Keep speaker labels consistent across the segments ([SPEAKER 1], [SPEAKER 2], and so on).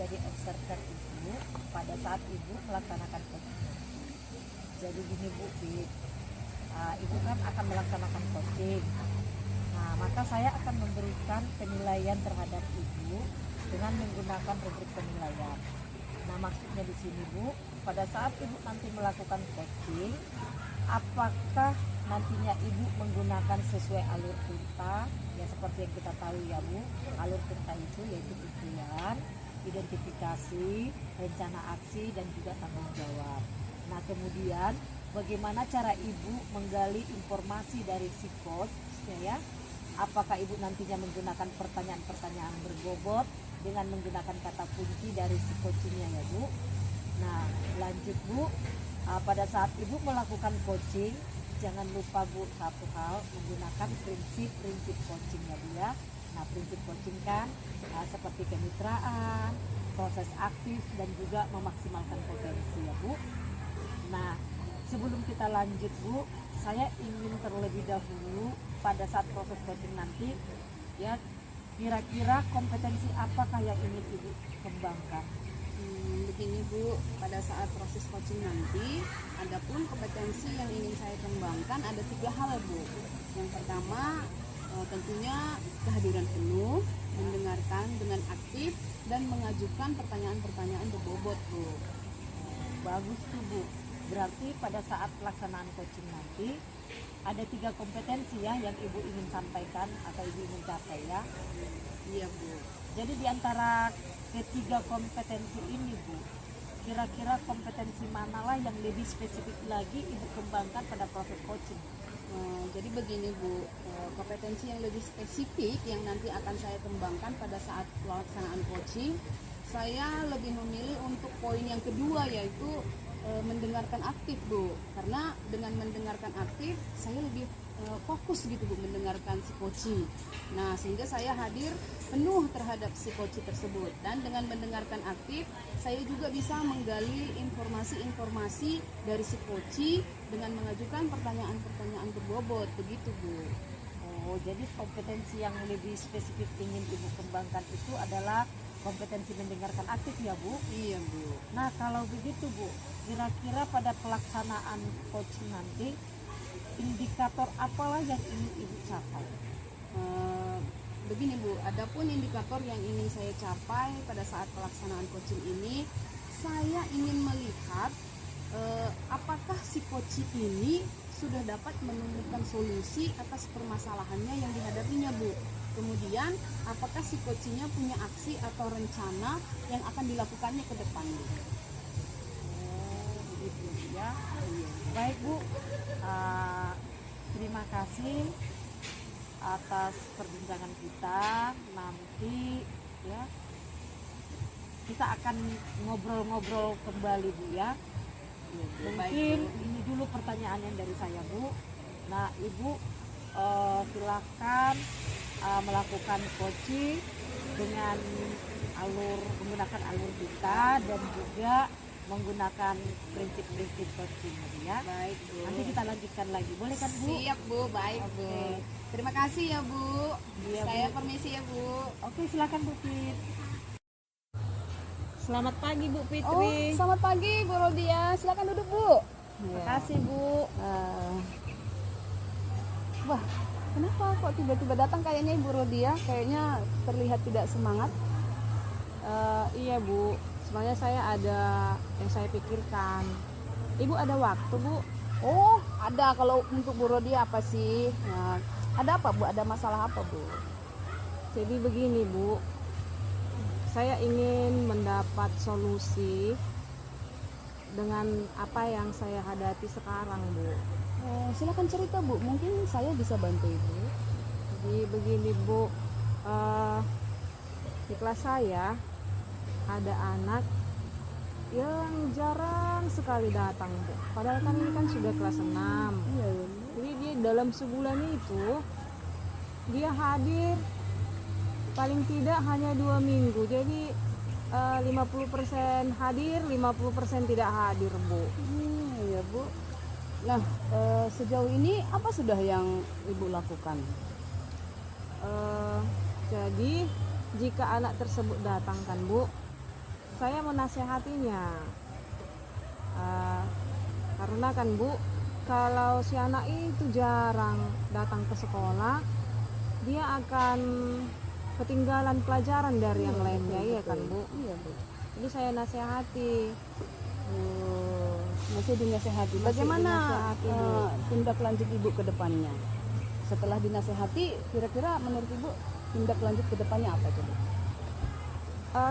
[SPEAKER 1] jadi observer Ibu pada saat Ibu melaksanakan coaching. Jadi gini Bu, Ibu kan akan melaksanakan coaching. Nah, maka saya akan memberikan penilaian terhadap Ibu dengan menggunakan rubrik penilaian. Nah, maksudnya di sini Bu, pada saat Ibu nanti melakukan coaching, apakah nantinya Ibu menggunakan sesuai alur PINTA, ya seperti yang kita tahu ya Bu, alur PINTA itu yaitu tujuan, identifikasi, rencana aksi, dan juga tanggung jawab. Nah, kemudian bagaimana cara Ibu menggali informasi dari si coach, ya? Apakah Ibu nantinya menggunakan pertanyaan-pertanyaan berbobot dengan menggunakan kata kunci dari si coachingnya ya Bu. Nah, lanjut Bu, pada saat Ibu melakukan coaching, jangan lupa Bu satu hal, menggunakan prinsip-prinsip coaching ya Bu ya. Nah, prinsip coaching kan seperti kemitraan, proses aktif, dan juga memaksimalkan potensi ya Bu. Nah, sebelum kita lanjut Bu, saya ingin terlebih dahulu pada saat proses coaching nanti ya, kira-kira kompetensi apakah yang ingin Ibu kembangkan?
[SPEAKER 2] Begini Bu, pada saat proses coaching nanti, adapun kompetensi yang ingin saya kembangkan ada 3 hal Bu. Yang pertama tentunya kehadiran penuh, mendengarkan dengan aktif, dan mengajukan pertanyaan-pertanyaan berbobot Bu.
[SPEAKER 1] Bagus tuh Bu, berarti pada saat pelaksanaan coaching nanti ada 3 kompetensi ya yang Ibu ingin sampaikan atau Ibu ingin capai ya.
[SPEAKER 2] Iya Bu.
[SPEAKER 1] Jadi di antara ketiga kompetensi ini Bu, kira-kira kompetensi manalah yang lebih spesifik lagi Ibu kembangkan pada proses coaching?
[SPEAKER 2] Jadi begini Bu, kompetensi yang lebih spesifik yang nanti akan saya kembangkan pada saat pelaksanaan coaching, saya lebih memilih untuk poin yang kedua, yaitu mendengarkan aktif Bu. Karena dengan mendengarkan aktif saya lebih fokus gitu Bu, mendengarkan si coaching. Nah, sehingga saya hadir penuh terhadap si coaching tersebut, dan dengan mendengarkan aktif saya juga bisa menggali informasi-informasi dari si coaching dengan mengajukan pertanyaan-pertanyaan berbobot begitu Bu.
[SPEAKER 1] Oh, jadi kompetensi yang lebih spesifik ingin Ibu kembangkan itu adalah kompetensi mendengarkan aktif ya Bu?
[SPEAKER 2] Iya Bu.
[SPEAKER 1] Nah, kalau begitu Bu, kira-kira pada pelaksanaan coaching nanti indikator apalah yang ingin Ibu capai?
[SPEAKER 2] Begini Bu, adapun indikator yang ingin saya capai pada saat pelaksanaan coaching ini, saya ingin melihat apakah si coaching ini sudah dapat menemukan solusi atas permasalahannya yang dihadapinya Bu. Kemudian apakah si coachingnya punya aksi atau rencana yang akan dilakukannya ke depan Bu.
[SPEAKER 1] Begitu ya. Baik Bu, terima kasih atas perbincangan kita. Nanti ya kita akan ngobrol-ngobrol kembali Bu ya. Mungkin ini dulu pertanyaannya dari saya Bu. Nah, Ibu silakan melakukan coaching dengan menggunakan alur kita dan juga menggunakan prinsip-prinsip coaching ya.
[SPEAKER 2] Baik Bu.
[SPEAKER 1] Nanti kita lanjutkan lagi, boleh kan Bu?
[SPEAKER 2] Siap Bu, baik Bu. Terima kasih ya Bu.
[SPEAKER 1] Iya,
[SPEAKER 2] Saya
[SPEAKER 1] Bu.
[SPEAKER 2] permisi ya Bu.
[SPEAKER 1] Oke, silakan Bu Fit.
[SPEAKER 3] Selamat pagi Bu
[SPEAKER 2] Oh,
[SPEAKER 3] Fitri.
[SPEAKER 2] selamat pagi Bu Rodia. Silakan duduk Bu.
[SPEAKER 1] Terima kasih Bu.
[SPEAKER 2] Wah, kenapa kok tiba-tiba datang kayaknya Ibu Rodia? Kayaknya terlihat tidak semangat.
[SPEAKER 3] Iya Bu, sebenarnya saya ada yang saya pikirkan. Ibu ada waktu Bu?
[SPEAKER 2] Oh, ada. Kalau untuk Bu Rodia apa sih? Nah, ada apa Bu? Ada masalah apa Bu?
[SPEAKER 3] Jadi begini Bu, saya ingin mendapat solusi dengan apa yang saya hadapi sekarang Bu.
[SPEAKER 2] Silakan cerita Bu. Mungkin saya bisa bantu Ibu.
[SPEAKER 3] Jadi begini Bu, di kelas saya ada anak yang jarang sekali datang Bu. Padahal kan ini kan sudah kelas 6.
[SPEAKER 2] Iya.
[SPEAKER 3] Jadi dia dalam sebulan itu dia hadir paling tidak hanya 2 minggu. Jadi 50% hadir, 50% tidak hadir Bu.
[SPEAKER 2] Iya Bu. Nah, sejauh ini apa sudah yang Ibu lakukan?
[SPEAKER 3] Jadi jika anak tersebut datang kan Bu, saya menasehatinya. Karena kan Bu, kalau si anak itu jarang datang ke sekolah, dia akan ketinggalan pelajaran dari yang lainnya, iya kan Bu?
[SPEAKER 2] Iya Bu.
[SPEAKER 3] Jadi saya nasihati.
[SPEAKER 2] Masih dinasehati.
[SPEAKER 3] Masih
[SPEAKER 2] Bagaimana
[SPEAKER 3] dinasehati, Bu.
[SPEAKER 2] tindak lanjut Ibu ke depannya? Setelah dinasehati, kira-kira menurut Ibu tindak lanjut ke depannya apa coba?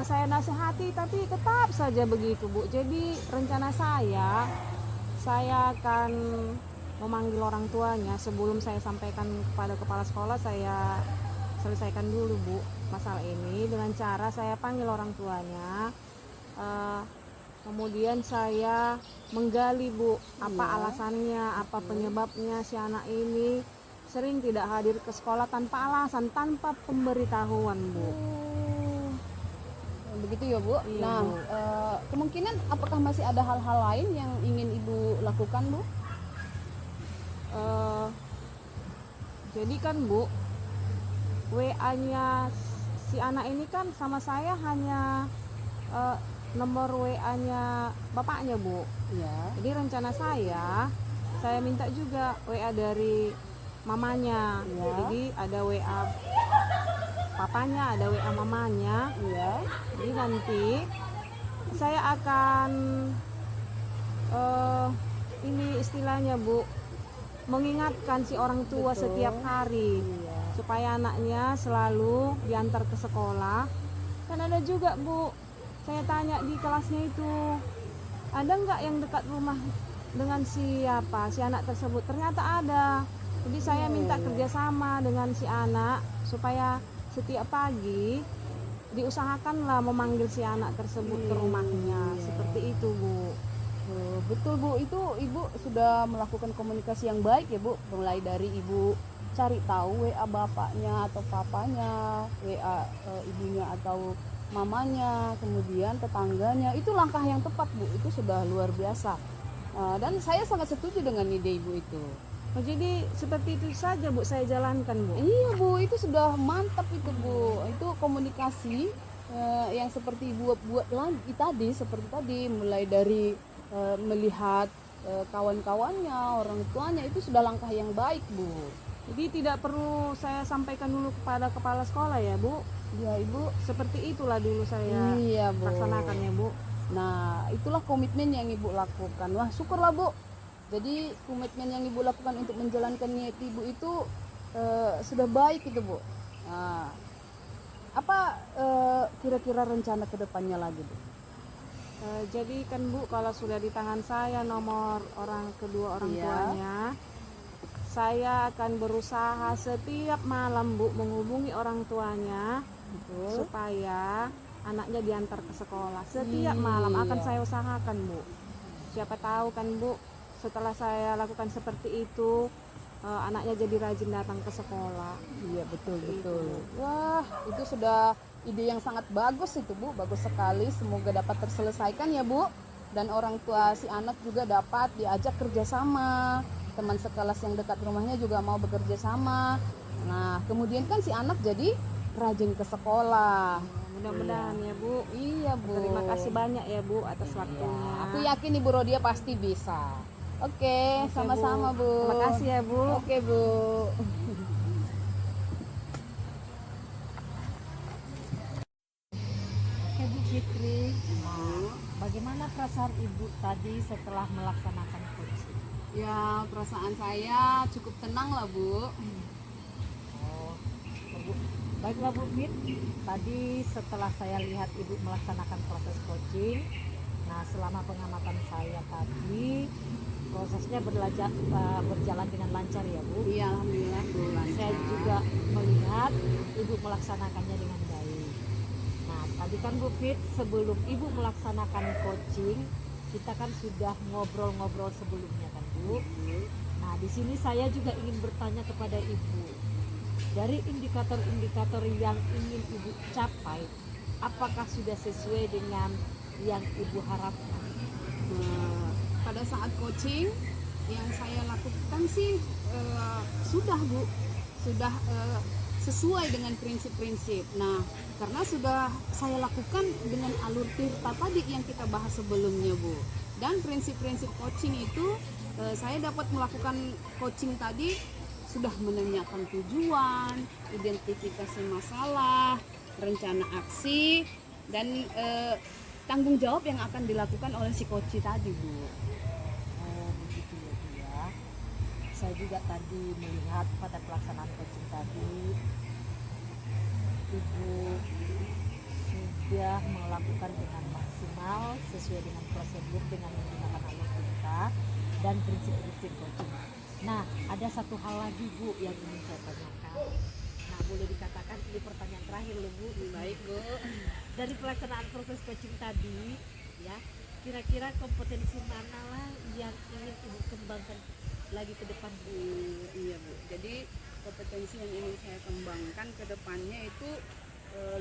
[SPEAKER 3] Saya nasihati tapi tetap saja begitu Bu. Jadi rencana saya akan memanggil orang tuanya. Sebelum saya sampaikan kepada kepala sekolah, saya selesaikan dulu Bu masalah ini dengan cara saya panggil orang tuanya. Kemudian saya menggali Bu, apa alasannya, apa penyebabnya si anak ini sering tidak hadir ke sekolah tanpa alasan, tanpa pemberitahuan Bu.
[SPEAKER 2] Begitu ya Bu.
[SPEAKER 3] Iya,
[SPEAKER 2] Nah,
[SPEAKER 3] Bu.
[SPEAKER 2] kemungkinan apakah masih ada hal-hal lain yang ingin Ibu lakukan Bu?
[SPEAKER 3] Jadi kan Bu, WA-nya si anak ini kan sama saya hanya nomor WA-nya bapaknya Bu.
[SPEAKER 2] Ya.
[SPEAKER 3] Jadi rencana saya minta juga WA dari mamanya.
[SPEAKER 2] Ya.
[SPEAKER 3] Jadi ada WA papanya, ada WA mamanya.
[SPEAKER 2] Iya.
[SPEAKER 3] Jadi nanti saya akan ini istilahnya Bu, mengingatkan si orang tua
[SPEAKER 2] Betul.
[SPEAKER 3] setiap hari
[SPEAKER 2] Iya.
[SPEAKER 3] supaya anaknya selalu diantar ke sekolah. Dan ada juga Bu, saya tanya di kelasnya itu, ada nggak yang dekat rumah dengan si anak tersebut? Ternyata ada. Jadi saya minta kerjasama dengan si anak supaya setiap pagi diusahakanlah memanggil si anak tersebut ke rumahnya. Seperti itu Bu.
[SPEAKER 2] Betul Bu, itu Ibu sudah melakukan komunikasi yang baik ya Bu. Mulai dari Ibu cari tahu WA bapaknya atau papanya, WA ibunya atau mamanya, kemudian tetangganya. Itu langkah yang tepat Bu, itu sudah luar biasa. Dan saya sangat setuju dengan ide Ibu itu.
[SPEAKER 3] Oh, jadi seperti itu saja Bu saya jalankan Bu.
[SPEAKER 2] Iya Bu, itu sudah mantap itu Bu. Itu komunikasi yang seperti Ibu buat lagi tadi, seperti tadi, mulai dari melihat kawan-kawannya, orang tuanya, itu sudah langkah yang baik Bu.
[SPEAKER 3] Jadi tidak perlu saya sampaikan dulu kepada kepala sekolah ya Bu.
[SPEAKER 2] Ya Ibu.
[SPEAKER 3] Seperti itulah dulu saya
[SPEAKER 2] Iya Bu.
[SPEAKER 3] laksanakan ya Bu.
[SPEAKER 2] Nah, itulah komitmen yang Ibu lakukan. Wah, syukurlah Bu. Jadi komitmen yang Ibu lakukan untuk menjalankan niat Ibu itu sudah baik itu Bu. Nah, apa kira-kira rencana kedepannya lagi Bu?
[SPEAKER 3] Jadi kan Bu, kalau sudah di tangan saya nomor kedua orang tuanya, saya akan berusaha setiap malam Bu menghubungi orang tuanya.
[SPEAKER 2] Betul.
[SPEAKER 3] Supaya anaknya diantar ke sekolah. Setiap malam akan saya usahakan Bu. Siapa tahu kan Bu, setelah saya lakukan seperti itu, anaknya jadi rajin datang ke sekolah.
[SPEAKER 2] Iya betul. Wah, itu sudah ide yang sangat bagus itu Bu, bagus sekali. Semoga dapat terselesaikan ya Bu. Dan orang tua si anak juga dapat diajak kerjasama. Teman sekelas yang dekat rumahnya juga mau bekerja sama. Nah, kemudian kan si anak jadi rajin ke sekolah.
[SPEAKER 3] Mudah-mudahan ya Bu.
[SPEAKER 2] Iya Bu.
[SPEAKER 3] Terima kasih banyak ya Bu atas waktunya.
[SPEAKER 2] Aku yakin Ibu Rodia pasti bisa. Oke, sama-sama Bu.
[SPEAKER 3] Terima kasih ya Bu.
[SPEAKER 2] Oke Bu.
[SPEAKER 1] Oke Bu Fitri, nah, bagaimana perasaan Ibu tadi setelah melaksanakan coaching?
[SPEAKER 2] Ya, perasaan saya cukup tenang lah Bu.
[SPEAKER 1] Oh, Bu. Baiklah Bu Fit, tadi setelah saya lihat Ibu melaksanakan proses coaching, nah selama pengamatan saya tadi prosesnya berjalan dengan lancar ya Bu.
[SPEAKER 2] Iya, alhamdulillah Bu.
[SPEAKER 1] Saya juga melihat Ibu melaksanakannya dengan baik. Nah tadi kan Bu Fit, sebelum Ibu melaksanakan coaching, kita kan sudah ngobrol-ngobrol sebelumnya kan Bu. Nah di sini saya juga ingin bertanya kepada Ibu, dari indikator-indikator yang ingin Ibu capai, apakah sudah sesuai dengan yang Ibu harapkan?
[SPEAKER 2] Pada saat coaching yang saya lakukan sih sudah Bu, sudah sesuai dengan prinsip-prinsip. Nah, karena sudah saya lakukan dengan alur tirta tadi yang kita bahas sebelumnya, Bu. Dan prinsip-prinsip coaching itu saya dapat melakukan coaching tadi sudah menanyakan tujuan, identifikasi masalah, rencana aksi, dan tanggung jawab yang akan dilakukan oleh si coach tadi, Bu.
[SPEAKER 1] Oh, begitu ya Bu ya. Saya juga tadi melihat pada pelaksanaan coaching tadi, Ibu sudah melakukan dengan maksimal sesuai dengan prosedur dengan menggunakan alur kita dan prinsip-prinsip coaching. Nah, ada satu hal lagi Bu yang ingin saya tanyakan. Nah, boleh dikatakan ini pertanyaan terakhir loh Bu.
[SPEAKER 2] Baik, Bu.
[SPEAKER 1] Dari pelaksanaan proses coaching tadi, ya, kira-kira kompetensi mana lah yang ingin Ibu kembangkan lagi ke depan Bu?
[SPEAKER 2] Iya, Bu. Jadi kompetensi yang ingin saya kembangkan ke depannya itu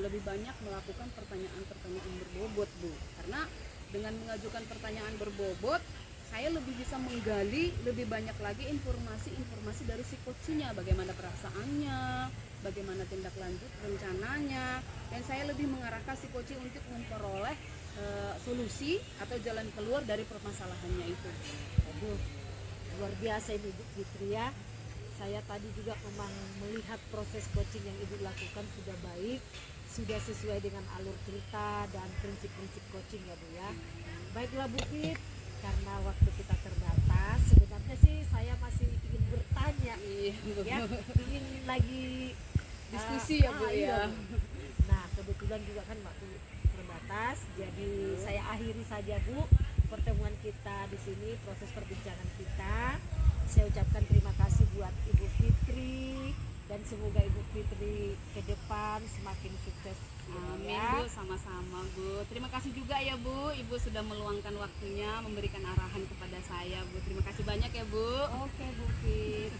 [SPEAKER 2] lebih banyak melakukan pertanyaan-pertanyaan berbobot, Bu. Karena dengan mengajukan pertanyaan berbobot, saya lebih bisa menggali lebih banyak lagi informasi dari si coachnya, bagaimana perasaannya, bagaimana tindak lanjut rencananya, dan saya lebih mengarahkan si coach untuk memperoleh solusi atau jalan keluar dari permasalahannya itu.
[SPEAKER 1] Aduh, luar biasa ini Bu Fitri ya. Saya tadi juga memang melihat proses coaching yang Ibu lakukan sudah baik, sudah sesuai dengan alur cerita dan prinsip-prinsip coaching ya Bu ya. Baiklah Bu Fit, karena waktu kita terbatas, sebenarnya sih saya masih ingin bertanya, ya, ingin lagi
[SPEAKER 2] Diskusi ya, Bu,
[SPEAKER 1] iya,
[SPEAKER 2] ya.
[SPEAKER 1] Bu. Nah, kebetulan juga kan waktu terbatas, jadi saya akhiri saja Bu pertemuan kita di sini, proses perbincangan kita. Saya ucapkan terima kasih buat Ibu Fitri dan semoga Ibu Fitri ke depan semakin sukses.
[SPEAKER 2] Amin,
[SPEAKER 1] Ya.
[SPEAKER 2] Bu, sama-sama, Bu. Terima kasih juga ya, Bu. Ibu sudah meluangkan waktunya memberikan arahan kepada saya, Bu. Terima kasih banyak ya, Bu.
[SPEAKER 1] Oke Bu Fit.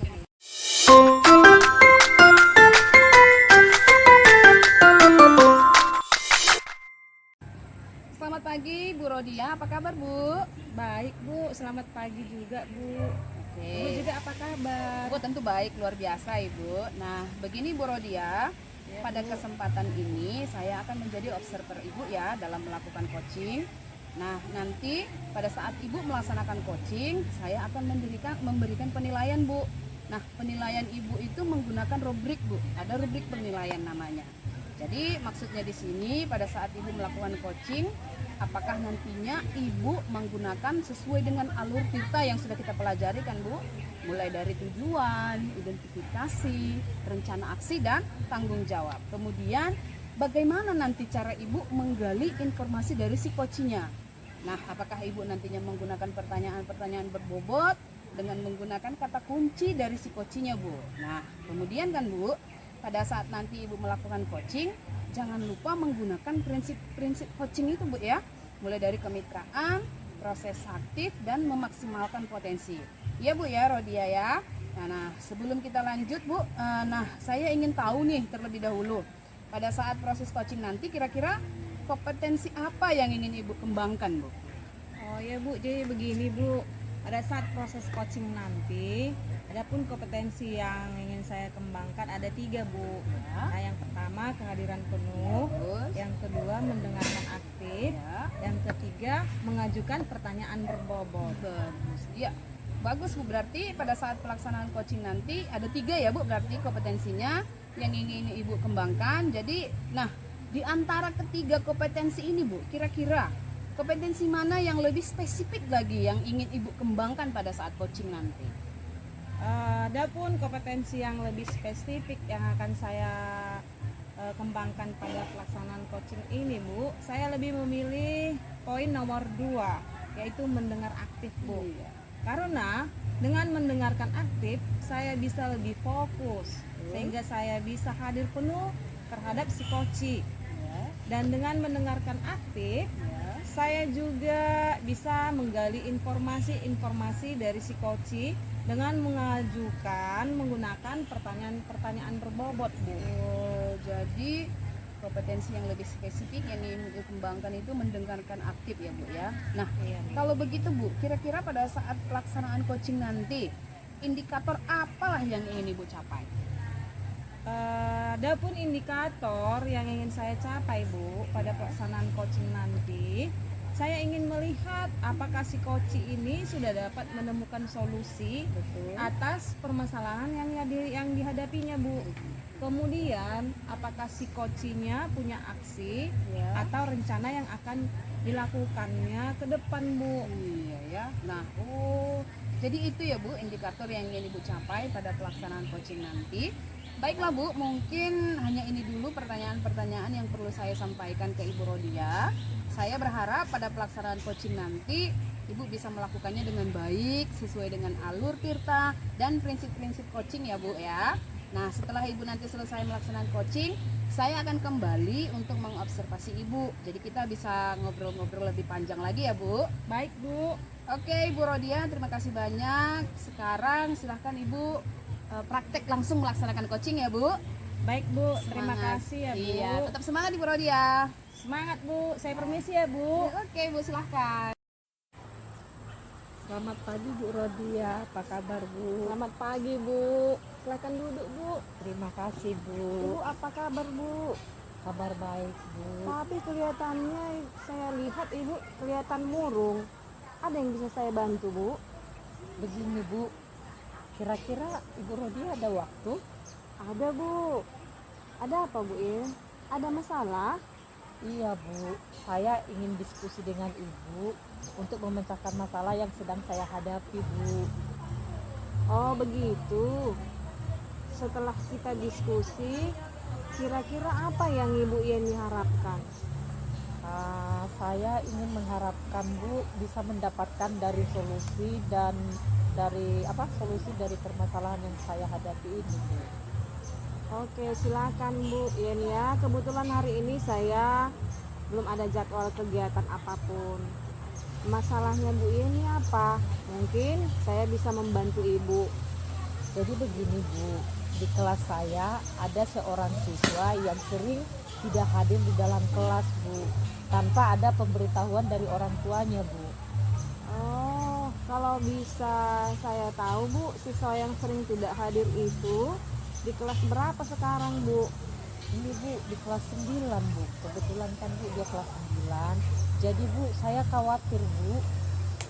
[SPEAKER 2] Selamat pagi, Bu Rodia. Apa kabar, Bu?
[SPEAKER 3] Baik Bu, selamat pagi juga Bu. Ibu
[SPEAKER 2] Oke.
[SPEAKER 3] juga apa kabar?
[SPEAKER 2] Bu, tentu baik, luar biasa, Ibu. Nah, begini Bu Rodia.
[SPEAKER 3] Ya,
[SPEAKER 2] Pada
[SPEAKER 3] Bu.
[SPEAKER 2] kesempatan ini saya akan menjadi observer Ibu ya dalam melakukan coaching. Nah, nanti pada saat Ibu melaksanakan coaching, saya akan memberikan penilaian, Bu. Nah, penilaian Ibu itu menggunakan rubrik, Bu. Ada rubrik penilaian namanya. Jadi, maksudnya di sini pada saat Ibu melakukan coaching, apakah nantinya Ibu menggunakan sesuai dengan alur tirta yang sudah kita pelajari kan, Bu? Mulai dari tujuan, identifikasi, rencana aksi, dan tanggung jawab. Kemudian bagaimana nanti cara Ibu menggali informasi dari si coachnya. Nah, apakah Ibu nantinya menggunakan pertanyaan-pertanyaan berbobot dengan menggunakan kata kunci dari si coachnya, Bu. Nah, kemudian kan, Bu, pada saat nanti Ibu melakukan coaching, jangan lupa menggunakan prinsip-prinsip coaching itu, Bu ya. Mulai dari kemitraan, proses aktif, dan memaksimalkan potensi. Iya Bu ya, Rodia ya. Nah, sebelum kita lanjut Bu, saya ingin tahu nih terlebih dahulu, pada saat proses coaching nanti kira-kira kompetensi apa yang ingin Ibu kembangkan, Bu?
[SPEAKER 3] Oh ya Bu, jadi begini Bu, pada saat proses coaching nanti, adapun kompetensi yang ingin saya kembangkan ada 3 Bu.
[SPEAKER 2] Ya.
[SPEAKER 3] Nah, yang pertama kehadiran penuh,
[SPEAKER 2] Bagus.
[SPEAKER 3] yang kedua mendengarkan aktif,
[SPEAKER 2] Ya.
[SPEAKER 3] yang ketiga mengajukan pertanyaan berbobot.
[SPEAKER 2] Bagus. Iya. Bagus Bu, berarti pada saat pelaksanaan coaching nanti ada 3 ya Bu, berarti kompetensinya yang ingin Ibu kembangkan. Jadi, nah, di antara ketiga kompetensi ini Bu, kira-kira kompetensi mana yang lebih spesifik lagi yang ingin Ibu kembangkan pada saat coaching nanti?
[SPEAKER 3] Adapun kompetensi yang lebih spesifik yang akan saya kembangkan pada pelaksanaan coaching ini Bu, saya lebih memilih poin nomor 2, yaitu mendengar aktif Bu.
[SPEAKER 2] Iya.
[SPEAKER 3] Karena dengan mendengarkan aktif, saya bisa lebih fokus sehingga saya bisa hadir penuh terhadap si coach.
[SPEAKER 2] Ya.
[SPEAKER 3] Dan dengan mendengarkan aktif,
[SPEAKER 2] Ya.
[SPEAKER 3] saya juga bisa menggali informasi-informasi dari si coach dengan menggunakan pertanyaan-pertanyaan berbobot, Bu.
[SPEAKER 2] Oh, jadi kompetensi yang lebih spesifik yang ingin Ibu kembangkan itu mendengarkan aktif ya Bu ya. Nah,
[SPEAKER 3] Iya, Bu.
[SPEAKER 2] kalau begitu Bu, kira-kira pada saat pelaksanaan coaching nanti, indikator apalah yang ingin Ibu capai?
[SPEAKER 3] Adapun indikator yang ingin saya capai Bu pada pelaksanaan coaching nanti, saya ingin melihat apakah si coach ini sudah dapat menemukan solusi
[SPEAKER 1] Betul.
[SPEAKER 3] atas permasalahan yang dihadapinya Bu. Kemudian apakah si coachnya punya aksi
[SPEAKER 1] Ya.
[SPEAKER 3] atau rencana yang akan dilakukannya ke depan Bu.
[SPEAKER 2] Iya ya. Nah, jadi itu ya Bu indikator yang ingin Ibu capai pada pelaksanaan coaching nanti. Baiklah Bu, mungkin hanya ini dulu pertanyaan-pertanyaan yang perlu saya sampaikan ke Ibu Rodia. Saya berharap pada pelaksanaan coaching nanti Ibu bisa melakukannya dengan baik, sesuai dengan alur tirta dan prinsip-prinsip coaching ya Bu ya. Nah, setelah Ibu nanti selesai melaksanakan coaching, saya akan kembali untuk mengobservasi Ibu. Jadi kita bisa ngobrol-ngobrol lebih panjang lagi ya Bu.
[SPEAKER 3] Baik Bu.
[SPEAKER 2] Oke Ibu Rodia, terima kasih banyak. Sekarang silahkan Ibu praktek langsung melaksanakan coaching ya Bu.
[SPEAKER 3] Baik Bu, terima
[SPEAKER 2] Semangat.
[SPEAKER 3] kasih ya Bu.
[SPEAKER 2] Iya, tetap semangat Ibu Rodia.
[SPEAKER 3] Semangat Bu, saya permisi ya Bu.
[SPEAKER 2] Oke Bu, silahkan.
[SPEAKER 1] Selamat pagi Bu Rodia, apa kabar Bu?
[SPEAKER 3] Selamat pagi Bu, silakan duduk Bu.
[SPEAKER 1] Terima kasih
[SPEAKER 3] Ibu
[SPEAKER 1] Bu.
[SPEAKER 3] apa kabar Bu?
[SPEAKER 1] Kabar baik Bu.
[SPEAKER 3] Tapi kelihatannya saya lihat Ibu kelihatan murung. Ada yang bisa saya bantu Bu?
[SPEAKER 1] Begini Bu, kira-kira Ibu Rodia ada waktu?
[SPEAKER 3] Ada Bu. Ada apa Bu Il? Ada masalah?
[SPEAKER 1] Iya Bu, saya ingin diskusi dengan Ibu untuk memecahkan masalah yang sedang saya hadapi Bu.
[SPEAKER 3] Oh begitu. Setelah kita diskusi, kira-kira apa yang Ibu Yeni harapkan?
[SPEAKER 1] Saya ingin mengharapkan Bu bisa mendapatkan dari solusi dan solusi dari permasalahan yang saya hadapi ini Bu.
[SPEAKER 3] Oke, silakan Bu Yen ya. Kebetulan hari ini saya belum ada jadwal kegiatan apapun. Masalahnya Bu Yen ini apa? Mungkin saya bisa membantu Ibu.
[SPEAKER 1] Jadi begini Bu, di kelas saya ada seorang siswa yang sering tidak hadir di dalam kelas Bu, tanpa ada pemberitahuan dari orang tuanya Bu.
[SPEAKER 3] Oh, kalau bisa saya tahu Bu, siswa yang sering tidak hadir itu di kelas berapa sekarang Bu?
[SPEAKER 1] Ini Bu di kelas 9 Bu, kebetulan kan Bu dia kelas 9. Jadi Bu saya khawatir Bu,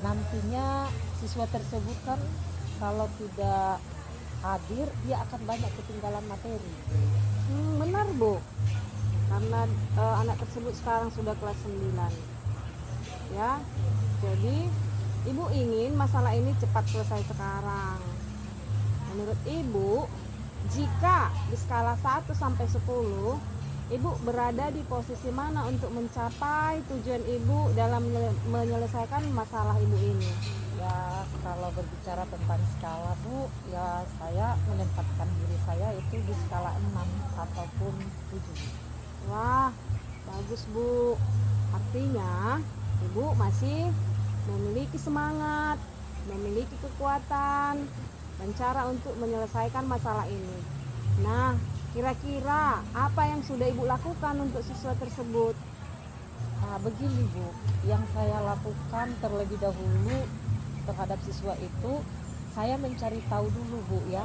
[SPEAKER 1] nantinya siswa tersebut kan kalau tidak hadir dia akan banyak ketinggalan materi.
[SPEAKER 3] Benar Bu, karena anak tersebut sekarang sudah kelas 9 ya. Jadi Ibu ingin masalah ini cepat selesai sekarang. Menurut Ibu, jika di skala 1 sampai 10, Ibu berada di posisi mana untuk mencapai tujuan Ibu dalam menyelesaikan masalah Ibu ini?
[SPEAKER 1] Ya kalau berbicara tentang skala Bu, ya saya menempatkan diri saya itu di skala 6 ataupun 7.
[SPEAKER 3] Wah, bagus Bu. Artinya Ibu masih memiliki semangat, memiliki kekuatan dan cara untuk menyelesaikan masalah ini. Nah, kira-kira apa yang sudah Ibu lakukan untuk siswa tersebut?
[SPEAKER 1] Begini Bu, yang saya lakukan terlebih dahulu terhadap siswa itu, saya mencari tahu dulu Bu ya,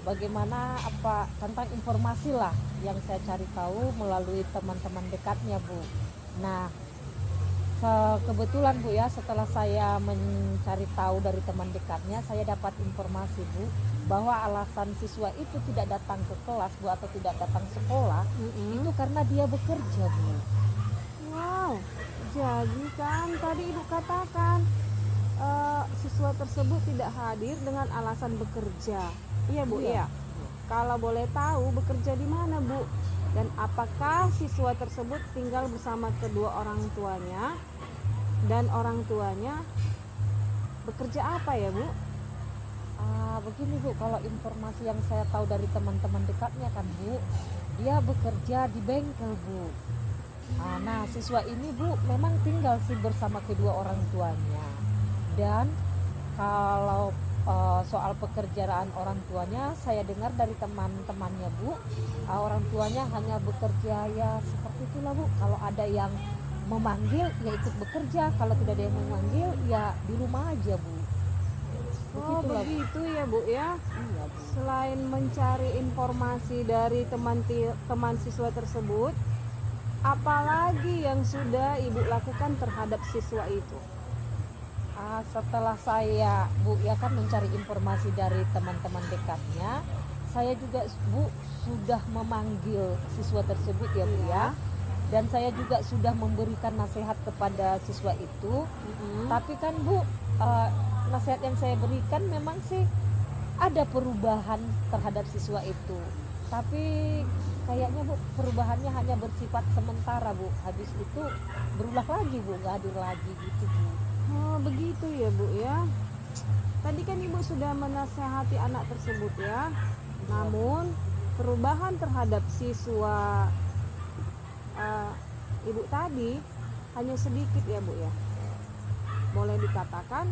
[SPEAKER 1] bagaimana tentang informasi lah yang saya cari tahu melalui teman-teman dekatnya Bu. Nah, kebetulan Bu ya, setelah saya mencari tahu dari teman dekatnya, saya dapat informasi Bu bahwa alasan siswa itu tidak datang ke kelas Bu atau tidak datang sekolah itu karena dia bekerja Bu.
[SPEAKER 3] Wow, jadi kan tadi Ibu katakan siswa tersebut tidak hadir dengan alasan bekerja. Iya Bu, iya. Kalau boleh tahu bekerja di mana Bu? Dan apakah siswa tersebut tinggal bersama kedua orang tuanya? Dan orang tuanya bekerja apa ya Bu?
[SPEAKER 1] Begini Bu, kalau informasi yang saya tahu dari teman-teman dekatnya kan Bu, dia bekerja di bengkel Bu. Nah siswa ini Bu memang tinggal sih bersama kedua orang tuanya. Dan kalau soal pekerjaan orang tuanya, saya dengar dari teman-temannya Bu, orang tuanya hanya bekerja ya seperti itulah Bu. Kalau ada yang memanggil ya ikut bekerja, kalau tidak ada yang memanggil ya di rumah aja Bu.
[SPEAKER 3] Oh
[SPEAKER 1] Begitulah, Bu.
[SPEAKER 3] begitu ya Bu ya.
[SPEAKER 1] Iya, Bu.
[SPEAKER 3] Selain mencari informasi dari teman siswa tersebut, apalagi yang sudah Ibu lakukan terhadap siswa itu?
[SPEAKER 1] Setelah saya Bu ya kan mencari informasi dari teman-teman dekatnya, saya juga Bu sudah memanggil siswa tersebut ya Bu ya. Dan saya juga sudah memberikan nasihat kepada siswa itu. Tapi kan Bu, nasihat yang saya berikan memang sih ada perubahan terhadap siswa itu. Tapi kayaknya Bu perubahannya hanya bersifat sementara Bu. Habis itu berulah lagi Bu, nggak hadir lagi gitu Bu.
[SPEAKER 3] Oh begitu ya Bu ya. Tadi kan Ibu sudah menasehati anak tersebut ya. Namun perubahan terhadap siswa Ibu tadi hanya sedikit ya Bu ya. Boleh dikatakan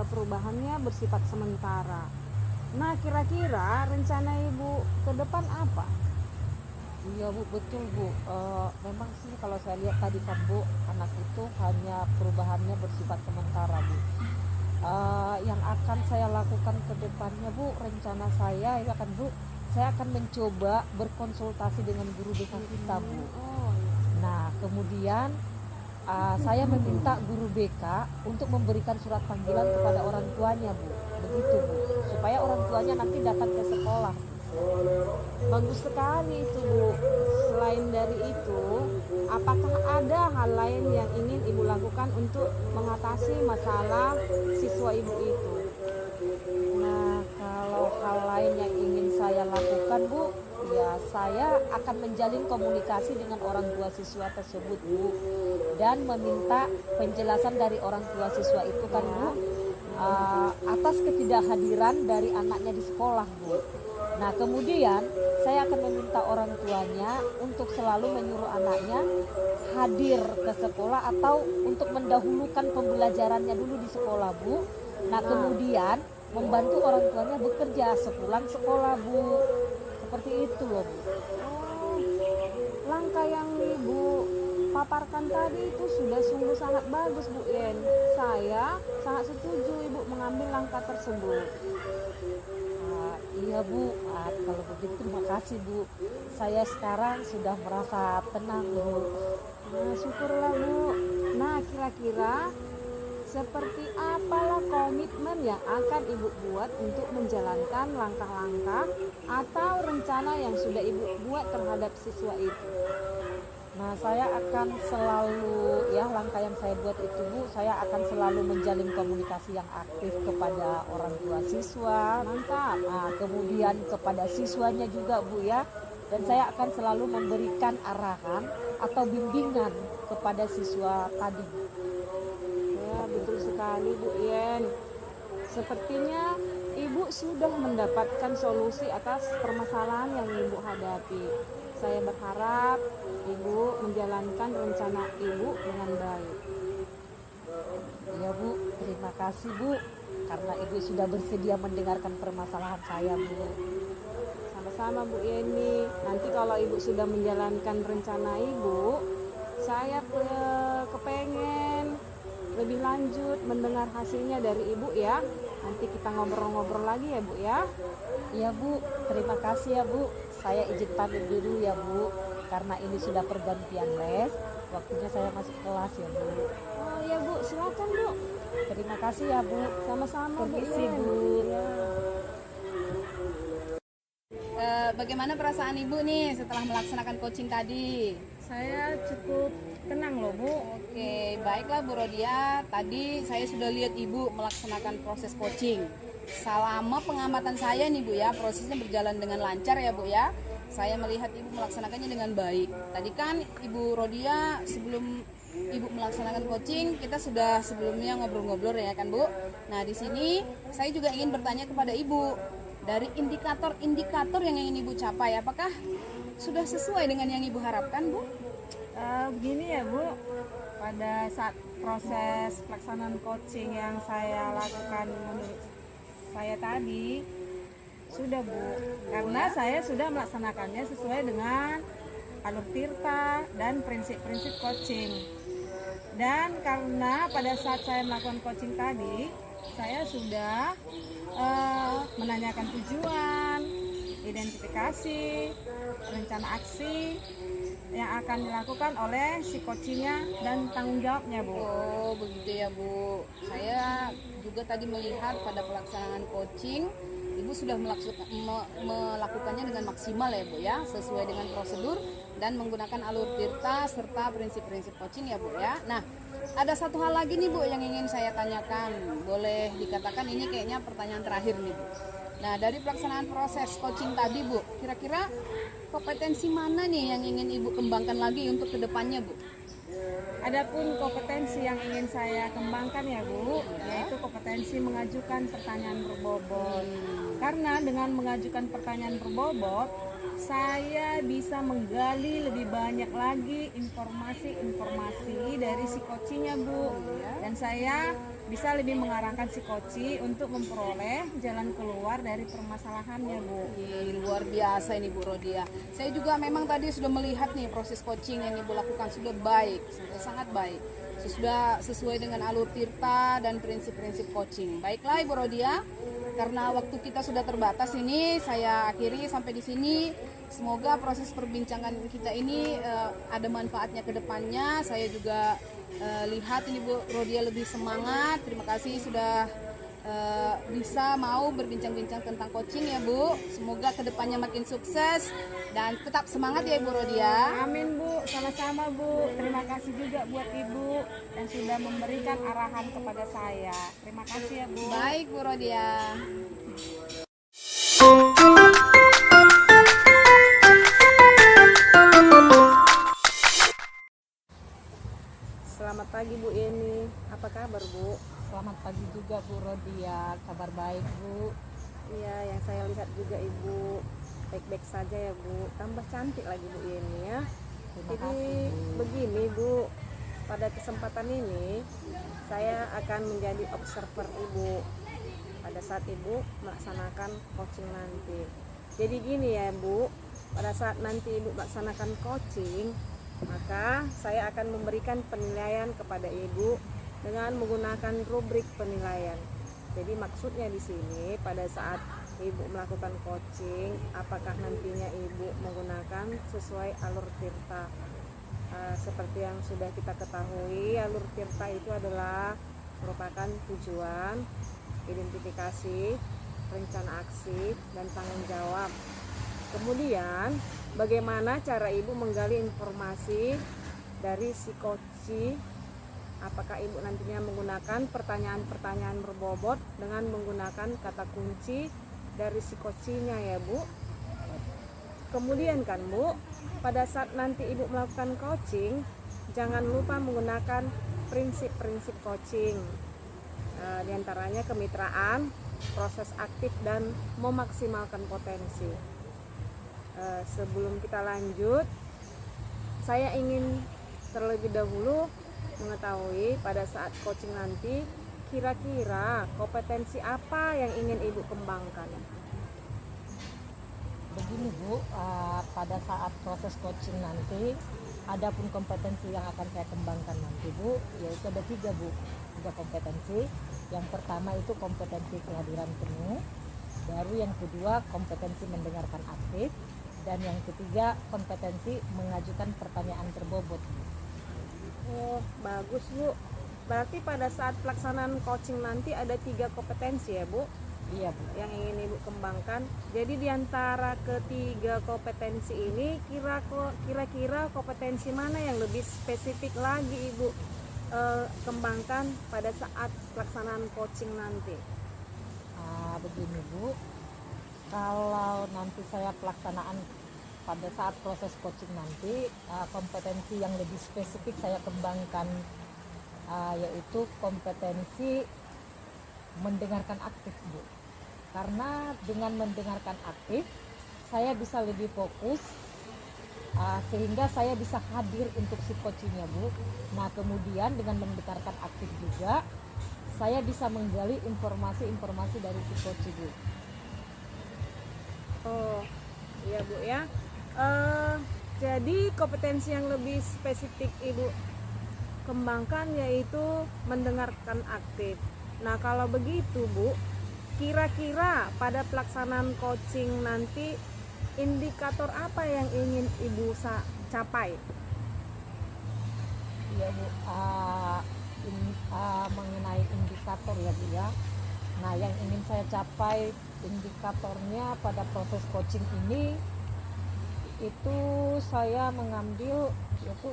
[SPEAKER 3] perubahannya bersifat sementara. Nah kira-kira rencana Ibu ke depan apa?
[SPEAKER 1] Iya Bu, betul Bu. Memang sih kalau saya lihat tadi kan Bu, anak itu hanya perubahannya bersifat sementara Bu. Yang akan saya lakukan ke depannya Bu, rencana saya ya kan Bu, saya akan mencoba berkonsultasi dengan guru BK kita Bu. Nah kemudian saya meminta guru BK untuk memberikan surat panggilan kepada orang tuanya Bu, begitu Bu, supaya orang tuanya nanti datang ke sekolah.
[SPEAKER 3] Bagus sekali itu Bu. Selain dari itu, apakah ada hal lain yang ingin Ibu lakukan untuk mengatasi masalah siswa Ibu itu?
[SPEAKER 1] Nah kalau hal lain yang ingin saya lakukan Bu, ya saya akan menjalin komunikasi dengan orang tua siswa tersebut Bu, dan meminta penjelasan dari orang tua siswa itu kan Bu, atas ketidakhadiran dari anaknya di sekolah Bu. Nah kemudian saya akan meminta orang tuanya untuk selalu menyuruh anaknya hadir ke sekolah atau untuk mendahulukan pembelajarannya dulu di sekolah Bu. Nah kemudian membantu orang tuanya bekerja sepulang sekolah Bu. Seperti itu loh Bu.
[SPEAKER 3] Langkah yang Ibu paparkan tadi itu sudah sungguh sangat bagus Bu Yen. Saya sangat setuju Ibu mengambil langkah tersebut.
[SPEAKER 1] Iya Bu, kalau begitu terima kasih Bu. Saya sekarang sudah merasa tenang Bu.
[SPEAKER 3] Nah, syukurlah Bu. Nah, kira-kira seperti apalah komitmen yang akan Ibu buat untuk menjalankan langkah-langkah atau rencana yang sudah Ibu buat terhadap siswa itu?
[SPEAKER 1] Nah saya akan selalu ya langkah yang saya buat itu Bu, saya akan selalu menjalin komunikasi yang aktif kepada orang tua siswa.
[SPEAKER 3] Mantap.
[SPEAKER 1] Nah, kemudian kepada siswanya juga Bu ya. Dan saya akan selalu memberikan arahan atau bimbingan kepada siswa tadi.
[SPEAKER 3] Ya, betul sekali Bu Yen. Sepertinya Ibu sudah mendapatkan solusi atas permasalahan yang Ibu hadapi. Saya berharap Ibu menjalankan rencana Ibu dengan baik.
[SPEAKER 1] Iya Bu, terima kasih Bu, karena Ibu sudah bersedia mendengarkan permasalahan saya Bu.
[SPEAKER 3] Sama-sama Bu Yeni. Nanti kalau Ibu sudah menjalankan rencana Ibu, saya kepengen lebih lanjut mendengar hasilnya dari Ibu ya. Nanti kita ngobrol-ngobrol lagi ya Bu ya.
[SPEAKER 1] Iya Bu, terima kasih ya Bu. Saya izin pamit dulu ya Bu, karena ini sudah pergantian les. Waktunya saya masuk kelas ya Bu.
[SPEAKER 3] Oh ya Bu, silakan Bu.
[SPEAKER 1] Terima kasih ya Bu.
[SPEAKER 3] Sama-sama Bu
[SPEAKER 1] Permisi
[SPEAKER 3] Yen.
[SPEAKER 1] Bu.
[SPEAKER 3] Ya.
[SPEAKER 2] Bagaimana perasaan Ibu nih setelah melaksanakan coaching tadi?
[SPEAKER 3] Saya cukup tenang loh Bu.
[SPEAKER 2] Oke, baiklah Bu Rodia. Tadi saya sudah lihat Ibu melaksanakan proses coaching. Selama pengamatan saya nih Bu ya, prosesnya berjalan dengan lancar ya Bu ya. Saya melihat Ibu melaksanakannya dengan baik. Tadi kan Ibu Rodia sebelum Ibu melaksanakan coaching, kita sudah sebelumnya ngobrol-ngobrol ya kan Bu. Nah di sini saya juga ingin bertanya kepada Ibu, dari indikator-indikator yang ingin Ibu capai, apakah sudah sesuai dengan yang Ibu harapkan Bu?
[SPEAKER 3] Begini ya Bu, pada saat proses pelaksanaan coaching yang saya lakukan menurut saya tadi sudah Bu, karena saya sudah melaksanakannya sesuai dengan alur tirta dan prinsip-prinsip coaching. Dan karena pada saat saya melakukan coaching tadi, saya sudah menanyakan tujuan, identifikasi, rencana aksi yang akan dilakukan oleh si coachingnya dan tanggung jawabnya, Bu.
[SPEAKER 2] Oh begitu ya Bu. Saya juga tadi melihat pada pelaksanaan coaching, Ibu sudah melakukannya dengan maksimal ya Bu ya, sesuai dengan prosedur dan menggunakan alur tirta serta prinsip-prinsip coaching ya Bu ya. Nah, ada satu hal lagi nih Bu yang ingin saya tanyakan. Boleh dikatakan ini kayaknya pertanyaan terakhir nih Bu. Nah, dari pelaksanaan proses coaching tadi Bu, kira-kira kompetensi mana nih yang ingin Ibu kembangkan lagi untuk kedepannya Bu?
[SPEAKER 3] Adapun kompetensi yang ingin saya kembangkan ya Bu, yaitu kompetensi mengajukan pertanyaan berbobot. Karena dengan mengajukan pertanyaan berbobot, saya bisa menggali lebih banyak lagi informasi-informasi dari si coachingnya Bu. Dan saya bisa lebih mengarahkan si coaching untuk memperoleh jalan keluar dari permasalahannya Bu.
[SPEAKER 2] Luar biasa ini Bu Rodia. Saya juga memang tadi sudah melihat nih proses coaching yang Ibu lakukan sudah baik, sangat baik. Sudah sesuai dengan alur tirta dan prinsip-prinsip coaching. Baiklah Ibu Rodia, karena waktu kita sudah terbatas ini, saya akhiri sampai di sini. Semoga proses perbincangan kita ini ada manfaatnya ke depannya. Saya juga lihat ini Bu Rodia lebih semangat. Terima kasih sudah bisa mau berbincang-bincang tentang coaching ya Bu. Semoga kedepannya makin sukses dan tetap semangat ya Ibu Rodia.
[SPEAKER 3] Amin Bu, sama-sama Bu. Terima kasih juga buat Ibu yang sudah memberikan arahan kepada saya. Terima kasih ya Bu.
[SPEAKER 2] Baik Bu Rodia.
[SPEAKER 3] Selamat pagi Bu Yeni, apa kabar Bu?
[SPEAKER 1] Selamat pagi juga Bu Rodia, kabar baik Bu.
[SPEAKER 3] Iya, yang saya lihat juga Ibu baik-baik saja ya Bu, tambah cantik lagi Bu Yeni ya.
[SPEAKER 1] Terima
[SPEAKER 3] Jadi
[SPEAKER 1] kasih Bu.
[SPEAKER 3] begini Bu, pada kesempatan ini saya akan menjadi observer Ibu pada saat Ibu melaksanakan coaching nanti. Jadi gini ya Bu, pada saat nanti Ibu melaksanakan coaching, maka saya akan memberikan penilaian kepada Ibu dengan menggunakan rubrik penilaian. Jadi maksudnya di sini pada saat Ibu melakukan coaching, apakah nantinya Ibu menggunakan sesuai alur tirta. Seperti yang sudah kita ketahui, alur tirta itu adalah merupakan tujuan, identifikasi, rencana aksi, dan tanggung jawab. Kemudian bagaimana cara Ibu menggali informasi dari si coaching? Apakah Ibu nantinya menggunakan pertanyaan-pertanyaan berbobot dengan menggunakan kata kunci dari si coachingnya ya Bu? Kemudian kan Bu, pada saat nanti Ibu melakukan coaching, jangan lupa menggunakan prinsip-prinsip coaching. Di antaranya kemitraan, proses aktif, dan memaksimalkan potensi. Sebelum kita lanjut, saya ingin terlebih dahulu mengetahui pada saat coaching nanti kira-kira kompetensi apa yang ingin Ibu kembangkan.
[SPEAKER 1] Begini Bu, pada saat proses coaching nanti, adapun kompetensi yang akan saya kembangkan nanti Bu, yaitu ada 3 Bu, 3 kompetensi. Yang pertama itu kompetensi kehadiran penuh, baru yang kedua kompetensi mendengarkan aktif, dan yang ketiga kompetensi mengajukan pertanyaan berbobot.
[SPEAKER 3] Oh, bagus Bu. Berarti pada saat pelaksanaan coaching nanti ada 3 kompetensi ya Bu?
[SPEAKER 1] Iya Bu.
[SPEAKER 3] Yang ingin Ibu kembangkan. Jadi di antara ketiga kompetensi ini kira-kira kompetensi mana yang lebih spesifik lagi Ibu kembangkan pada saat pelaksanaan coaching nanti?
[SPEAKER 1] Begini Bu, kalau nanti saya pelaksanaan pada saat proses coaching nanti, kompetensi yang lebih spesifik saya kembangkan yaitu kompetensi mendengarkan aktif Bu. Karena dengan mendengarkan aktif saya bisa lebih fokus, sehingga saya bisa hadir untuk si coachingnya Bu. Nah kemudian dengan mendengarkan aktif juga saya bisa menggali informasi-informasi dari si coaching Bu.
[SPEAKER 3] Oh iya Bu ya. Jadi kompetensi yang lebih spesifik Ibu kembangkan yaitu mendengarkan aktif. Nah, kalau begitu Bu, kira-kira pada pelaksanaan coaching nanti indikator apa yang ingin Ibu capai?
[SPEAKER 1] Iya Bu, mengenai indikator ya Bu ya. Nah, yang ingin saya capai indikatornya pada proses coaching ini itu saya mengambil yaitu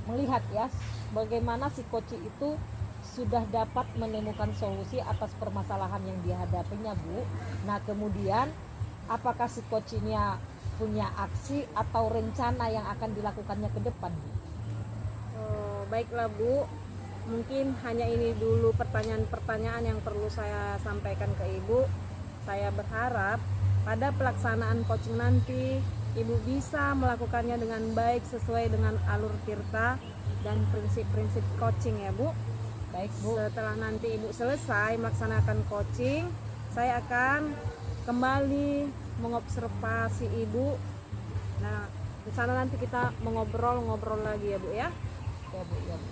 [SPEAKER 1] melihat ya bagaimana si coach itu sudah dapat menemukan solusi atas permasalahan yang dihadapinya Bu. Nah, kemudian apakah si coachnya punya aksi atau rencana yang akan dilakukannya ke depan Bu?
[SPEAKER 3] Baiklah Bu, mungkin hanya ini dulu pertanyaan-pertanyaan yang perlu saya sampaikan ke Ibu. Saya berharap pada pelaksanaan coaching nanti Ibu bisa melakukannya dengan baik sesuai dengan alur tirta dan prinsip-prinsip coaching ya Bu.
[SPEAKER 1] Baik Bu.
[SPEAKER 3] Setelah nanti Ibu selesai melaksanakan coaching, saya akan kembali mengobservasi Ibu. Nah, di sana nanti kita mengobrol-ngobrol lagi ya Bu ya.
[SPEAKER 1] Ya Bu, ya Bu.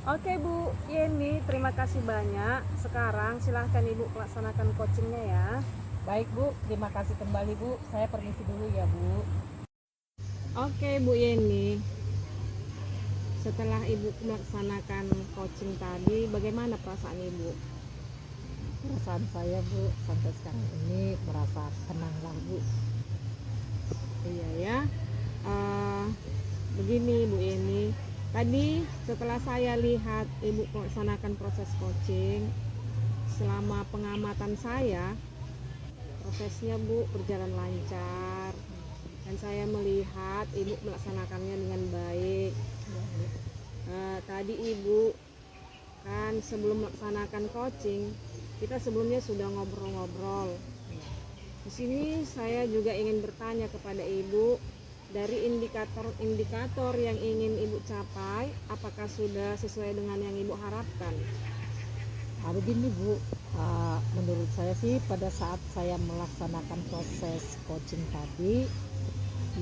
[SPEAKER 3] Oke Bu Yeni, terima kasih banyak. Sekarang silahkan Ibu melaksanakan coachingnya ya.
[SPEAKER 1] Baik Bu, terima kasih kembali Bu. Saya permisi dulu ya Bu.
[SPEAKER 3] Oke Bu Yeni, setelah Ibu melaksanakan coaching tadi, bagaimana perasaan Ibu?
[SPEAKER 1] Perasaan saya Bu sampai sekarang ini merasa tenang lah Bu.
[SPEAKER 3] Iya ya. Begini Bu Yeni, tadi setelah saya lihat Ibu melaksanakan proses coaching, selama pengamatan saya prosesnya Bu berjalan lancar dan saya melihat Ibu melaksanakannya dengan baik. Tadi Ibu kan sebelum melaksanakan coaching kita sebelumnya sudah ngobrol-ngobrol. Di sini saya juga ingin bertanya kepada Ibu, dari indikator-indikator yang ingin Ibu capai, apakah sudah sesuai dengan yang Ibu harapkan?
[SPEAKER 1] Begini Bu, menurut saya sih pada saat saya melaksanakan proses coaching tadi,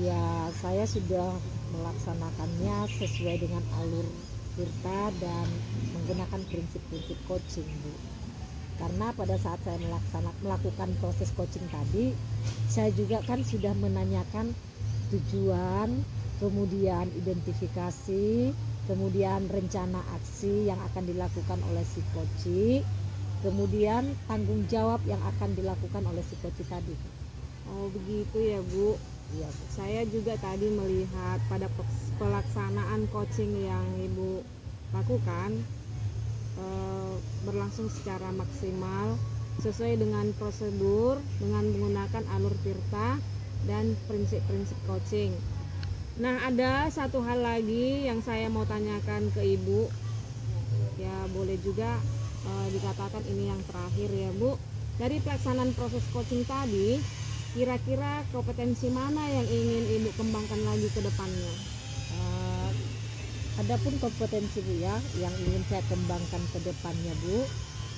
[SPEAKER 1] ya saya sudah melaksanakannya sesuai dengan alur tirta dan menggunakan prinsip-prinsip coaching Bu. Karena pada saat saya melakukan proses coaching tadi, saya juga kan sudah menanyakan tujuan, kemudian identifikasi, kemudian rencana aksi yang akan dilakukan oleh si coach, kemudian tanggung jawab yang akan dilakukan oleh si coach tadi.
[SPEAKER 3] Oh begitu ya Bu.
[SPEAKER 1] Iya Bu.
[SPEAKER 3] Saya juga tadi melihat pada pelaksanaan coaching yang Ibu lakukan berlangsung secara maksimal sesuai dengan prosedur dengan menggunakan alur tirta dan prinsip-prinsip coaching. Nah, ada satu hal lagi yang saya mau tanyakan ke Ibu. Ya, boleh juga dikatakan ini yang terakhir ya, Bu. Dari pelaksanaan proses coaching tadi, kira-kira kompetensi mana yang ingin Ibu kembangkan lagi ke depannya?
[SPEAKER 1] Adapun kompetensi Bu ya, yang ingin saya kembangkan ke depannya Bu,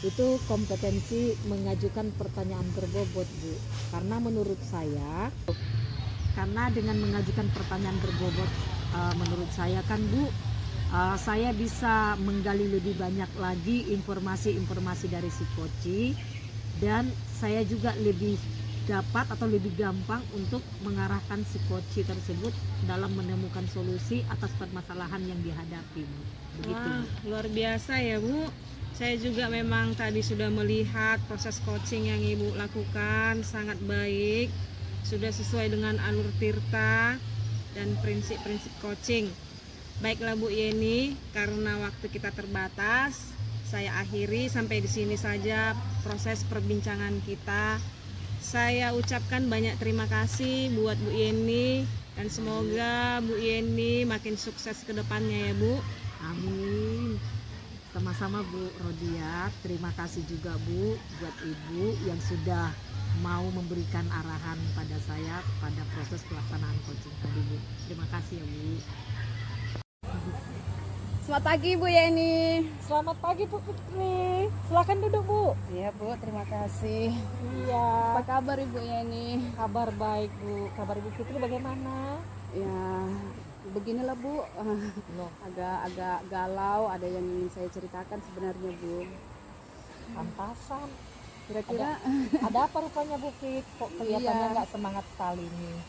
[SPEAKER 1] itu kompetensi mengajukan pertanyaan berbobot Bu. Karena menurut saya, karena dengan mengajukan pertanyaan berbobot menurut saya kan Bu, saya bisa menggali lebih banyak lagi informasi-informasi dari si coach, dan saya juga lebih dapat atau lebih gampang untuk mengarahkan si coach tersebut dalam menemukan solusi atas permasalahan yang dihadapi Bu. Begitu.
[SPEAKER 3] Wah, luar biasa ya Bu. Saya juga memang tadi sudah melihat proses coaching yang Ibu lakukan sangat baik, sudah sesuai dengan alur tirta dan prinsip-prinsip coaching. Baiklah Bu Yeni, karena waktu kita terbatas, saya akhiri sampai di sini saja proses perbincangan kita. Saya ucapkan banyak terima kasih buat Bu Yeni dan semoga Bu Yeni makin sukses ke depannya ya Bu.
[SPEAKER 1] Amin. Sama-sama Bu Rodia, terima kasih juga Bu buat Ibu yang sudah mau memberikan arahan pada saya pada proses pelaksanaan coaching tadi Bu. Terima kasih ya Bu.
[SPEAKER 2] Selamat pagi Bu Yeni.
[SPEAKER 1] Selamat pagi Bu Putri. Silakan duduk Bu.
[SPEAKER 2] Iya Bu, terima kasih.
[SPEAKER 1] Iya.
[SPEAKER 2] Apa kabar Ibu Yeni?
[SPEAKER 1] Kabar baik Bu. Kabar Ibu Fitri bagaimana?
[SPEAKER 2] Ya, beginilah Bu,
[SPEAKER 1] Loh,
[SPEAKER 2] agak galau, ada yang ingin saya ceritakan sebenarnya Bu.
[SPEAKER 1] pantasan.
[SPEAKER 2] Kira-kira
[SPEAKER 1] Ada apa rupanya Bu Fit? Kok kelihatannya
[SPEAKER 2] Iya.
[SPEAKER 1] nggak semangat sekali nih?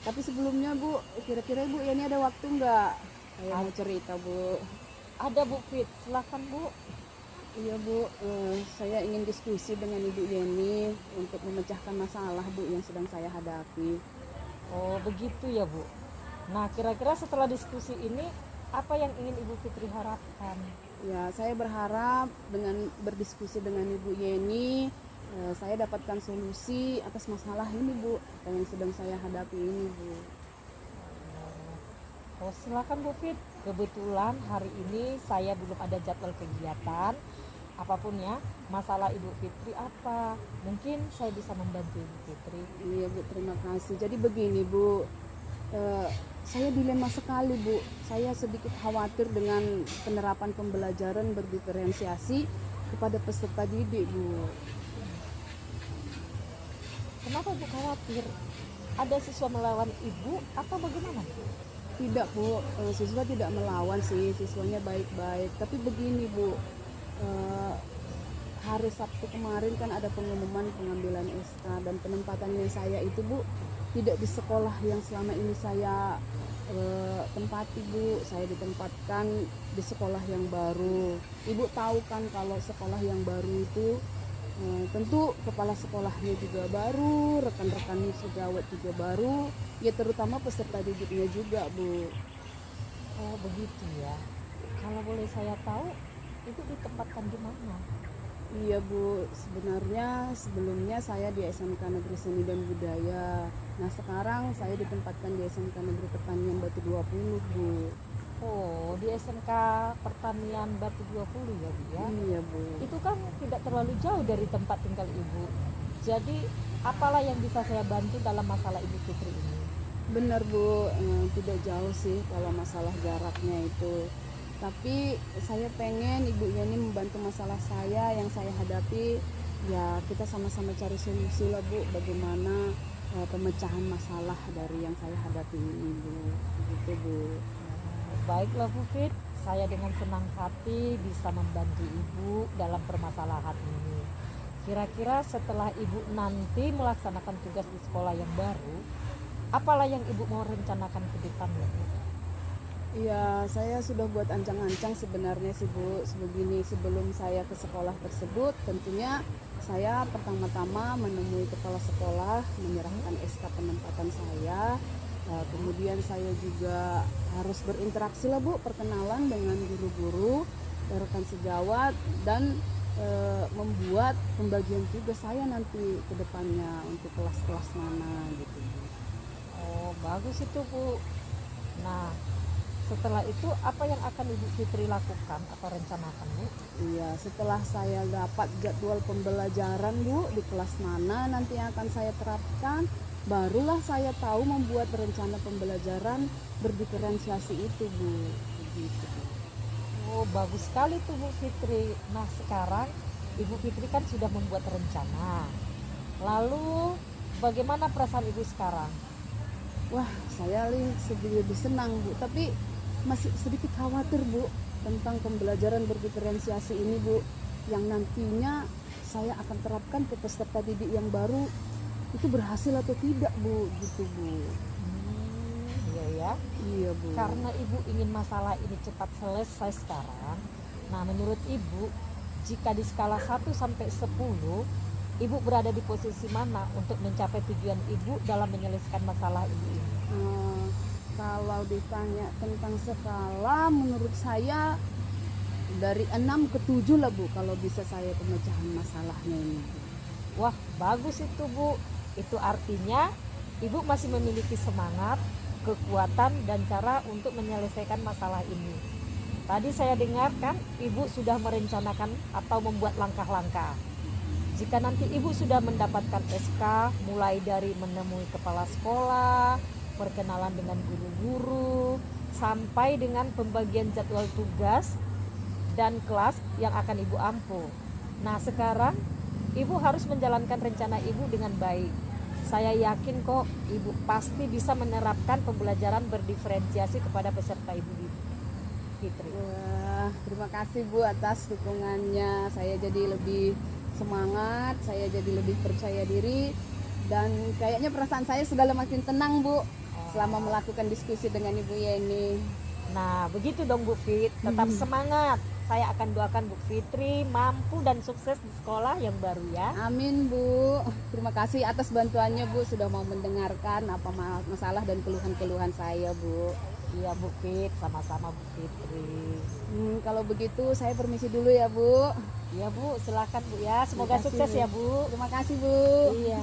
[SPEAKER 2] tapi sebelumnya Bu, kira-kira Ibu ini ada waktu nggak? Saya mau cerita Bu.
[SPEAKER 1] Ada Bu Fit, silakan Bu.
[SPEAKER 2] Iya Bu, saya ingin diskusi dengan Ibu Yeni untuk memecahkan masalah Bu yang sedang saya hadapi.
[SPEAKER 1] Oh begitu ya Bu. Nah kira-kira setelah diskusi ini apa yang ingin Ibu Fitri harapkan?
[SPEAKER 2] Ya, saya berharap dengan berdiskusi dengan Ibu Yeni, saya dapatkan solusi atas masalah ini Bu, apa yang sedang saya hadapi ini Bu.
[SPEAKER 1] Oh silakan Bu Fit. Kebetulan hari ini saya belum ada jadwal kegiatan. Apapun ya, masalah Ibu Fitri apa? Mungkin saya bisa membantu Ibu Fitri.
[SPEAKER 2] Iya Bu, terima kasih. Jadi begini Bu, saya dilema sekali Bu. Saya sedikit khawatir dengan penerapan pembelajaran berdiferensiasi kepada peserta didik Bu.
[SPEAKER 1] Kenapa Bu khawatir? Ada siswa melawan Ibu atau bagaimana?
[SPEAKER 2] Tidak Bu, siswa tidak melawan sih, siswanya baik-baik. Tapi begini Bu, hari Sabtu kemarin kan ada pengumuman pengambilan SK dan penempatannya saya itu Bu tidak di sekolah yang selama ini saya tempati Bu. Saya ditempatkan di sekolah yang baru. Ibu tahu kan kalau sekolah yang baru itu tentu kepala sekolahnya juga baru, rekan-rekannya sejawat juga baru, ya terutama peserta didiknya juga Bu.
[SPEAKER 1] Oh begitu ya. Kalau boleh saya tahu, Ibu ditempatkan di mana?
[SPEAKER 2] Iya Bu, sebenarnya sebelumnya saya di SMK Negeri Seni dan Budaya. Nah sekarang saya ditempatkan di SMK Negeri Pertanian Batu 20 Bu.
[SPEAKER 1] Oh di SMK Pertanian Batu 20 ya Bu ya.
[SPEAKER 2] Iya Bu.
[SPEAKER 1] Itu kan tidak terlalu jauh dari tempat tinggal Ibu. Jadi apalah yang bisa saya bantu dalam masalah Ibu Fitri ini?
[SPEAKER 2] Benar Bu, tidak jauh sih kalau masalah jaraknya itu. Tapi saya pengen Ibu Yani membantu masalah saya yang saya hadapi. Ya kita sama-sama cari solusi lah Bu, bagaimana pemecahan masalah dari yang saya hadapi ini Bu. Gitu Bu.
[SPEAKER 1] Baiklah Bu Fit, saya dengan senang hati bisa membantu Ibu dalam permasalahan ini. Kira-kira setelah Ibu nanti melaksanakan tugas di sekolah yang baru, apalah yang Ibu mau rencanakan ke depannya Bu?
[SPEAKER 2] Iya, saya sudah buat ancang-ancang sebenarnya sih Bu. Sebegini sebelum saya ke sekolah tersebut, tentunya saya pertama-tama menemui kepala sekolah, menyerahkan SK penempatan saya. Kemudian saya juga harus berinteraksi lah Bu, perkenalan dengan guru-guru, rekan sejawat, dan membuat pembagian tugas saya nanti ke depannya untuk kelas-kelas mana gitu.
[SPEAKER 1] Oh bagus itu Bu. Nah setelah itu apa yang akan Ibu Fitri lakukan atau rencanakan Bu?
[SPEAKER 2] Iya, setelah saya dapat jadwal pembelajaran Bu, di kelas mana nanti yang akan saya terapkan, barulah saya tahu membuat rencana pembelajaran berdiferensiasi itu Bu. Begitu.
[SPEAKER 1] Oh bagus sekali tuh Bu Fitri. Nah sekarang Ibu Fitri kan sudah membuat rencana. Lalu bagaimana perasaan Ibu sekarang?
[SPEAKER 2] Wah, saya lebih senang Bu, tapi masih sedikit khawatir Bu tentang pembelajaran berdiferensiasi ini Bu, yang nantinya saya akan terapkan ke peserta didik yang baru itu berhasil atau tidak Bu, gitu Bu.
[SPEAKER 1] Iya ya.
[SPEAKER 2] Iya Bu.
[SPEAKER 1] Karena Ibu ingin masalah ini cepat selesai sekarang. Nah menurut Ibu, jika di skala 1 sampai 10, Ibu berada di posisi mana untuk mencapai tujuan Ibu dalam menyelesaikan masalah Ibu ini?
[SPEAKER 2] Kalau ditanya tentang skala, menurut saya dari 6 ke 7 lah Bu, kalau bisa saya pemecahan masalahnya ini.
[SPEAKER 1] Wah bagus itu Bu. Itu artinya Ibu masih memiliki semangat, kekuatan, dan cara untuk menyelesaikan masalah ini. Tadi saya dengarkan Ibu sudah merencanakan atau membuat langkah-langkah. Jika nanti Ibu sudah mendapatkan SK, mulai dari menemui kepala sekolah, perkenalan dengan guru-guru, sampai dengan pembagian jadwal tugas dan kelas yang akan Ibu ampu. Nah sekarang Ibu harus menjalankan rencana Ibu dengan baik. saya yakin kok Ibu pasti bisa menerapkan pembelajaran berdiferensiasi kepada peserta Ibu Fitri.
[SPEAKER 2] Wah, terima kasih Bu atas dukungannya. Saya jadi lebih semangat, saya jadi lebih percaya diri, dan kayaknya perasaan saya sudah makin tenang Bu selama melakukan diskusi dengan Ibu Yeni.
[SPEAKER 1] Nah, begitu dong Bu Fit, tetap semangat. Saya akan doakan Bu Fitri mampu dan sukses di sekolah yang baru ya.
[SPEAKER 2] Amin Bu. Terima kasih atas bantuannya Bu, sudah mau mendengarkan apa masalah dan keluhan-keluhan saya Bu.
[SPEAKER 1] Iya Bu Fit, sama-sama Bu Fitri.
[SPEAKER 2] Kalau begitu saya permisi dulu ya Bu.
[SPEAKER 1] Iya Bu, silakan Bu ya. Semoga
[SPEAKER 2] Terima kasih,
[SPEAKER 1] sukses
[SPEAKER 2] Bu.
[SPEAKER 1] ya Bu.
[SPEAKER 2] Terima kasih Bu.
[SPEAKER 1] Iya.